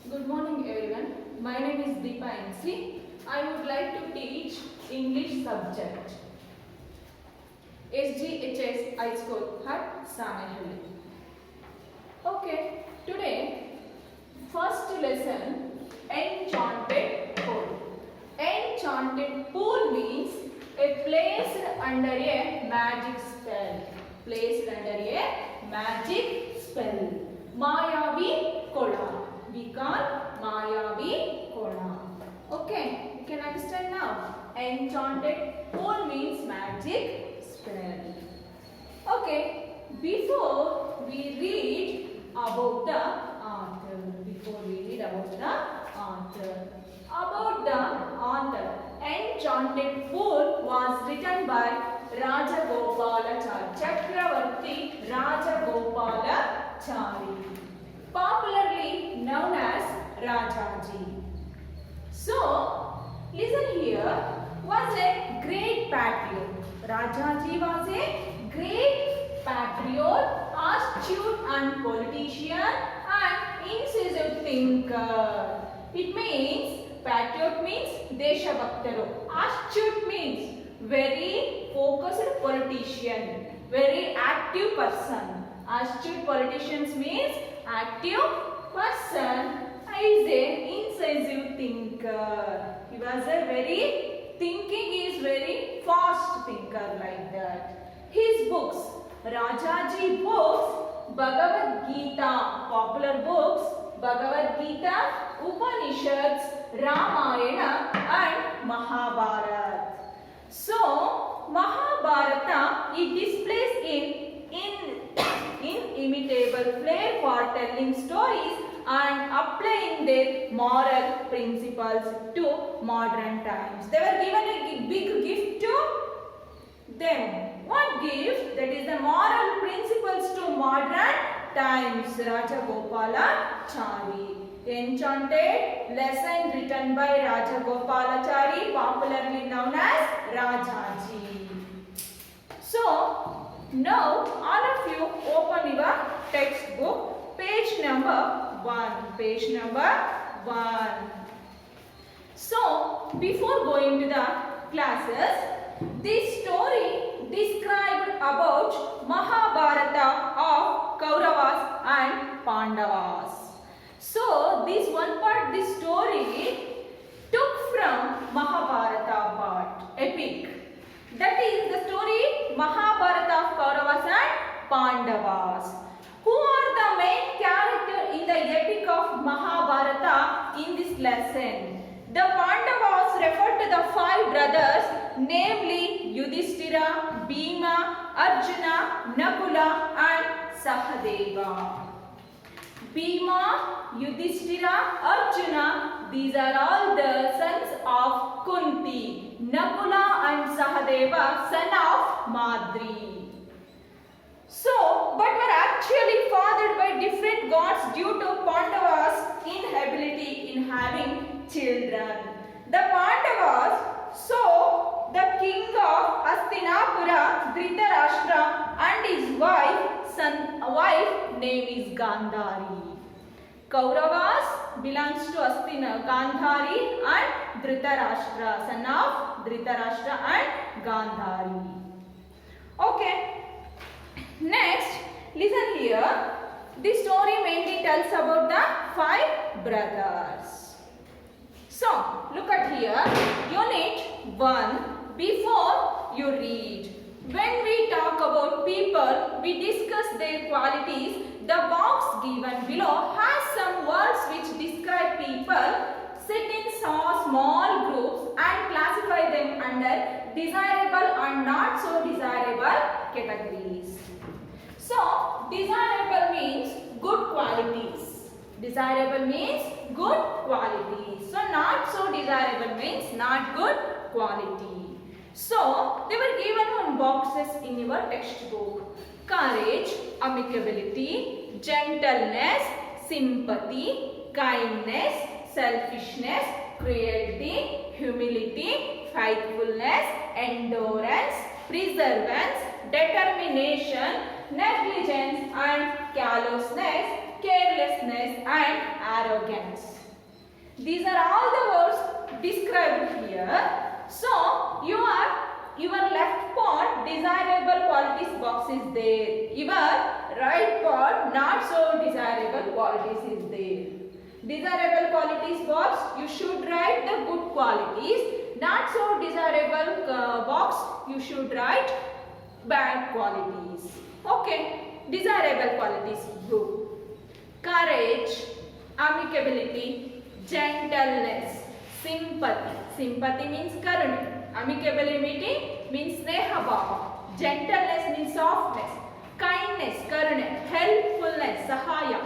Good morning everyone. My name is Deepa NC. I would like to teach English subject. SGHS High School at Sanehalli. Okay, today first lesson Enchanted Pool. Enchanted Pool means a place under a magic spell. Placed under a magic spell. Mayavi Kola. We call Mayavi Kola. Okay, you can understand now. Enchanted Pool means magic spell. Okay, before we read about the author. About the author. Enchanted Pool was written by Rajagopalachari. Chakravarti Rajagopalachari. Popularly known as Rajaji. So, listen here, was a great patriot. Rajaji was a great patriot, astute and politician and incisive thinker. It means, patriot means Deshabhaktaru. Astute means very focused politician, very active person. Astute politicians means active person is a incisive thinker. He was a very thinking is very fast thinker like that. His books, Rajaji books, Bhagavad Gita, popular books, Bhagavad Gita, Upanishads, Ramayana and Mahabharata. So, Mahabharata it displays in inimitable flair for telling stories and applying their moral principles to modern times. They were given a big gift to them. What gift? That is the moral principles to modern times. Rajagopalachari. Enchanted lesson written by Rajagopalachari, popularly known as Rajaji. So, now all of you open your textbook, page number 1. Page number 1. So, before going to the classes, this story described about Mahabharata of Kauravas and Pandavas. So, this one part, this story took from Mahabharata part, epic. That is the story Mahabharata of Kauravas and Pandavas. Who are the main character in the epic of Mahabharata in this lesson? The Pandavas refer to the 5 brothers, namely Yudhishthira, Bhima, Arjuna, Nakula and Sahadeva. Bhima, Yudhishthira, Arjuna, these are all the sons of Kunti. Nakula and Sahadeva, son of Madri. So, but were actually fathered by different gods due to Pandavas' inability in having children. The Pandavas saw the king of Hastinapura, Dhritarashtra, and his wife name is Gandhari. Kauravas belongs to Gandhari and Dhritarashtra, son of Dhritarashtra and Gandhari. Okay. Next, listen here. This story mainly tells about the 5 brothers. So, look at here. Unit 1. Before you read. When we talk about people, we discuss their qualities. The box given below has some words which describe people. Sit in small groups and classify them under desirable and not so desirable categories. So, desirable means good qualities. Desirable means good qualities. So, not so desirable means not good quality. So, they were given on boxes in your textbook. Courage, amicability, gentleness, sympathy, kindness, selfishness, cruelty, humility, faithfulness, endurance, perseverance, determination, negligence and carelessness, and arrogance. These are all the words described here. So, your left part desirable qualities box is there. Your right part not so desirable qualities is there. Desirable qualities box, you should write the good qualities. Not so desirable box, you should write bad qualities. Okay, desirable qualities, good. Courage, amicability, gentleness, sympathy. Sympathy means karuna. Amicability means sneha bhava. Gentleness means softness. Kindness, karuna. Helpfulness, sahaya.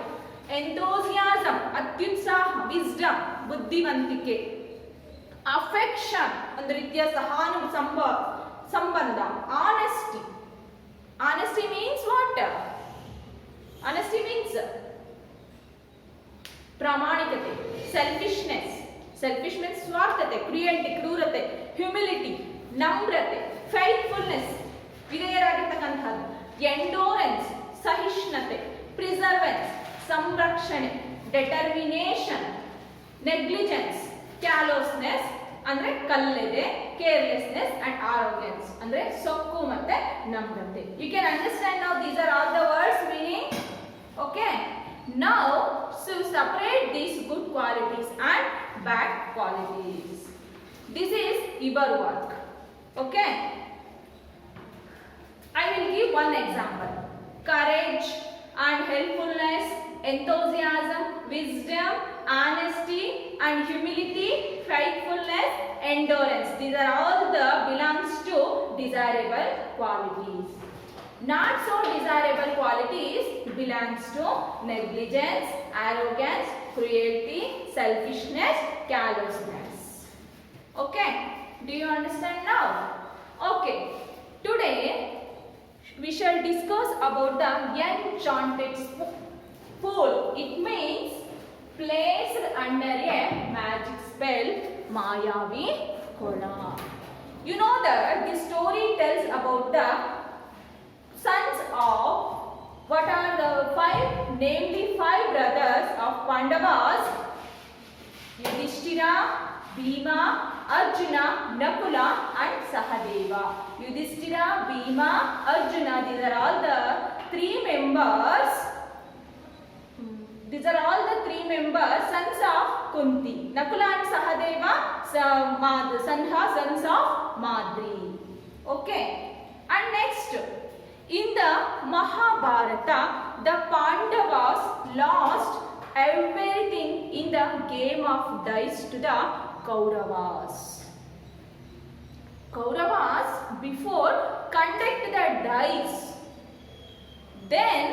Enthusiasm, atyutsaha. Wisdom, buddhivantike. Affection, ಒಂದು ರೀತಿಯ ಸಹಾನು ಸಂಬಂಧ. Honesty. Honesty means what? Honesty means ಪ್ರಾಮಾಣಿಕತೆ. Selfishness. Selfish means ಸ್ವಾರ್ಥತೆ, ಕ್ರಿಯಂತೆ, ಕ್ರೂರತೆ. Humility, ನಮ್ರತೆ. Faithfulness, ವಿಧೇಯರಾಗಿರ್ತಕ್ಕಂಥದ್ದು. Endurance, ಸಹಿಷ್ಣುತೆ. Preservance, ಸಂರಕ್ಷಣೆ. Determination, negligence, carelessness ಅಂದ್ರೆ ಕಲ್ಲೆದೆ, carelessness and arrogance ಅಂದ್ರೆ ಸೊಕ್ಕು ಮತ್ತೆ ನಮ್ರತೆ. You can understand now these are all the words meaning. Okay. Now, so separate these good qualities and bad qualities. This is your work. Okay. I will give one example. Courage and helpfulness, enthusiasm, wisdom, honesty and humility, faithfulness, endurance. These are all the belongs to desirable qualities. Not so desirable qualities belongs to negligence, arrogance, cruelty, selfishness, carelessness. Okay, do you understand now? Okay, today we shall discuss about the enchanted pool. It means placed under a magic spell, Mayavi Kola. You know that the story tells about the sons of what are the five, namely five brothers of Pandavas: Yudhishthira, Bhima, Arjuna, Nakula and Sahadeva. Yudhishthira, Bhima, Arjuna, these are all the three members. These are all the three members, sons of Kunti. Nakula and Sahadeva, sons of Madri. Okay. And next, in the Mahabharata, the Pandavas lost everything in the game of dice to the Kauravas. Kauravas before conduct the dice. Then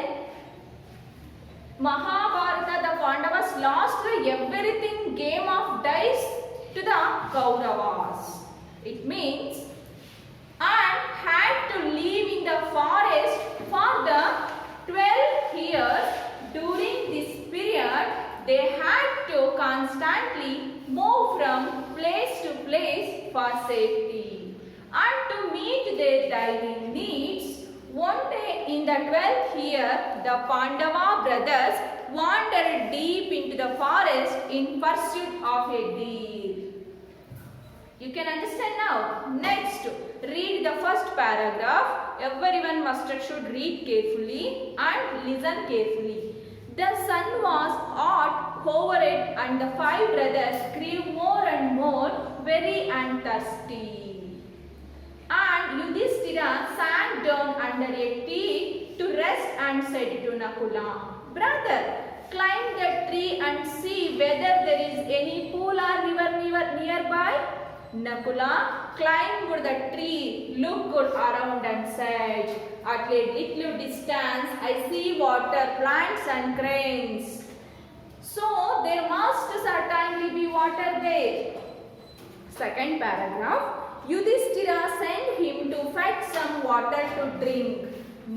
Mahabharata, the Pandavas lost everything game of dice to the Kauravas. It means and had to live in the forest for the 12 years. During this period, they had to constantly move from place to place for safety. And to meet their daily needs, one day in the 12th year, the Pandava brothers wandered deep into the forest in pursuit of a deer. You can understand now. Next, read the first paragraph. Everyone should read carefully and listen carefully. The sun was hot over it and the five brothers grew more and more weary and thirsty. And Yudhishthira sat down under a tree to rest and said to Nakula, "Brother, climb the tree and see whether there is any pool or river nearby." Nakula climbed the tree, looked around and said, "At a little distance I see water, plants and cranes. So there must certainly be water there." Second paragraph. Yudhishthira sent him to fetch some water to drink.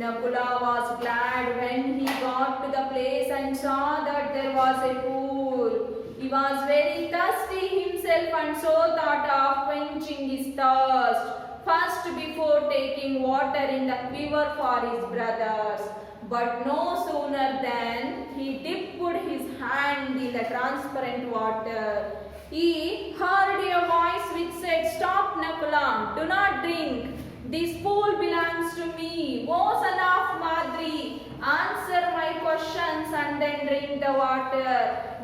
Nakula was glad when he got to the place and saw that there was a pool. He was very thirsty himself and so thought of quenching his thirst first before taking water in the quiver for his brothers. But no sooner than he dipped his hand in the transparent water. He heard a voice which said, "Stop, Nakula, do not drink. This pool belongs to me. O son of Madri, answer my questions and then drink the water."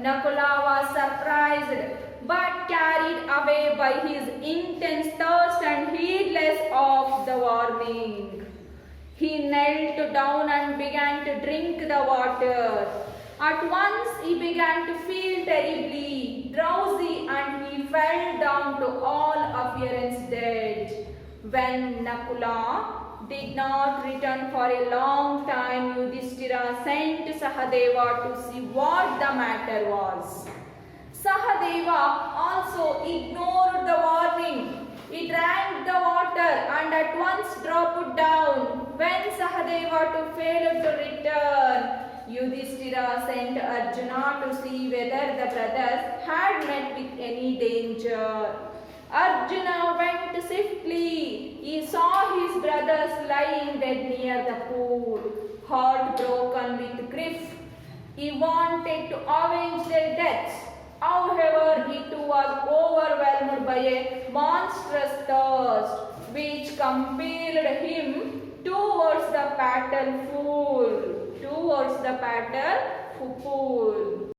Nakula was surprised but carried away by his intense thirst and heedless of the warning. He knelt down and began to drink the water. At once he began to feel terribly drowsy and he fell down to all appearance dead. When Nakula did not return for a long time, Yudhishthira sent Sahadeva to see what the matter was. Sahadeva also ignored the warning. He drank the water and at once dropped down. When Sahadeva failed to return, Yudhishthira sent Arjuna to see whether the brothers had met with any danger. Arjuna went swiftly. He saw his brothers lying dead near the pool, heartbroken with grief. He wanted to avenge their deaths. However, he too was overwhelmed by a monstrous thirst, which compelled him towards the pool.